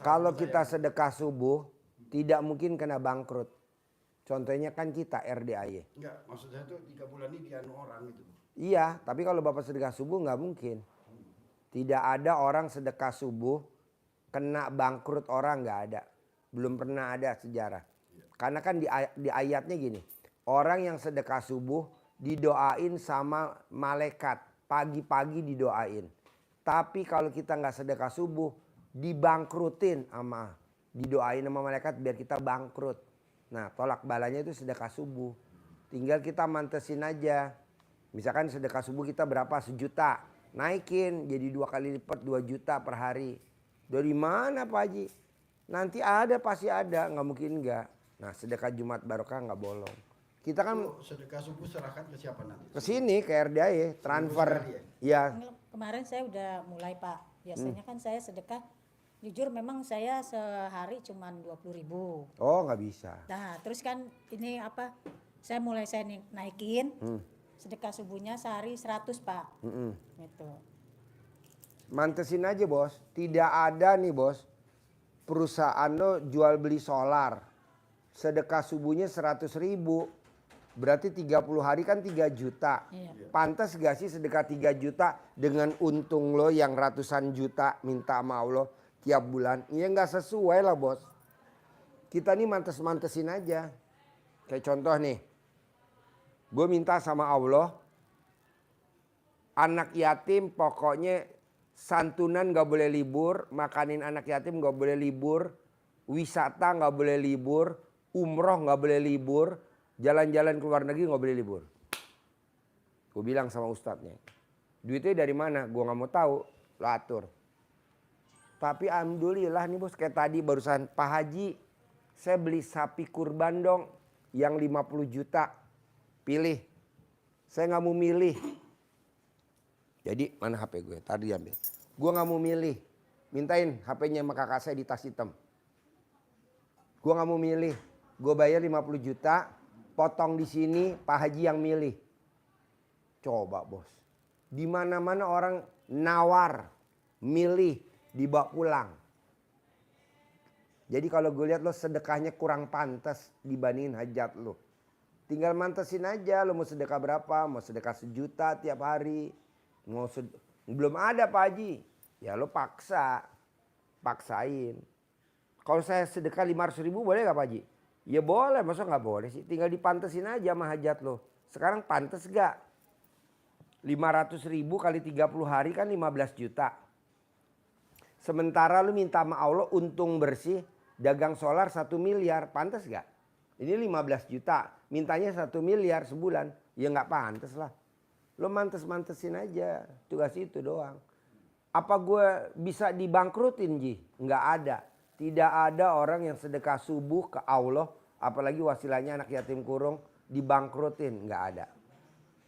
Kalau kita sedekah subuh tidak mungkin kena bangkrut. Contohnya kan kita RDAY. Enggak, maksud saya itu 3 bulan ini dianu orang gitu. Iya, tapi kalau Bapak sedekah subuh nggak mungkin. Tidak ada orang sedekah subuh kena bangkrut orang, nggak ada. Belum pernah ada sejarah. Karena kan di ayatnya gini. Orang yang sedekah subuh didoain sama malaikat. Pagi-pagi didoain. Tapi kalau kita nggak sedekah subuh dibangkrutin didoain sama malaikat biar kita bangkrut. Nah, tolak balanya itu sedekah subuh. Tinggal kita mantesin aja. Misalkan sedekah subuh kita berapa? 1 juta. Naikin jadi 2 kali lipat 2 juta per hari. Dari mana Pak Haji? Nanti ada, pasti ada. Nggak mungkin nggak. Nah, sedekah Jumat Barokah nggak bolong. Kita kan sedekah subuh serahkan ke siapa nanti? Ke sini, ke RDAY, transfer. Iya. Kemarin saya udah mulai Pak. Biasanya kan saya sedekah. Jujur memang saya sehari cuma 20.000. Oh nggak bisa. Nah terus kan ini apa, saya naikin sedekah subuhnya sehari 100 Pak. Gitu. Mantesin aja bos, tidak ada nih bos perusahaan lo jual beli solar. Sedekah subuhnya 100.000. Berarti 30 hari kan 3 juta. Iya. Pantas gak sih sedekah 3 juta dengan untung lo yang ratusan juta minta sama Allah tiap bulan? Ya nggak sesuai lah bos. Kita nih mantesin aja. Kayak contoh nih. Gue minta sama Allah. Anak yatim pokoknya santunan gak boleh libur. Makanin anak yatim gak boleh libur. Wisata gak boleh libur. Umroh gak boleh libur. Jalan-jalan ke luar negeri gak boleh libur. Gue bilang sama ustadznya. Duitnya dari mana? Gue gak mau tahu. Lo atur. Tapi alhamdulillah nih bos. Kayak tadi barusan Pak Haji. Saya beli sapi kurban dong. Yang 50 juta. Pilih. Saya gak mau milih. Jadi mana HP gue? Tadi diambil. Gue gak mau milih. Mintain HP-nya sama kakak saya di tas hitam. Gue gak mau milih. Gue bayar 50 juta. Potong di sini Pak Haji yang milih. Coba bos. Di mana-mana orang nawar, milih, dibawa pulang. Jadi kalau gue lihat lo sedekahnya kurang pantas dibandingin hajat lo. Tinggal mantesin aja lo mau sedekah berapa, mau sedekah 1 juta tiap hari. Belum ada Pak Haji. Ya lo paksain. Kalau saya sedekah 500.000 boleh gak Pak Haji? Ya boleh, masa gak boleh sih? Tinggal dipantesin aja sama hajat lo. Sekarang pantes gak? 500.000 kali 30 hari kan 15 juta. Sementara lu minta sama Allah untung bersih. Dagang solar 1 miliar. Pantes gak? Ini 15 juta. Mintanya 1 miliar sebulan. Ya gak pantes lah. Lo mantesin aja. Tugas itu doang. Apa gue bisa dibangkrutin Ji? Nggak ada. Tidak ada orang yang sedekah subuh ke Allah. Apalagi wasilahnya anak yatim kurung dibangkrutin. Nggak ada.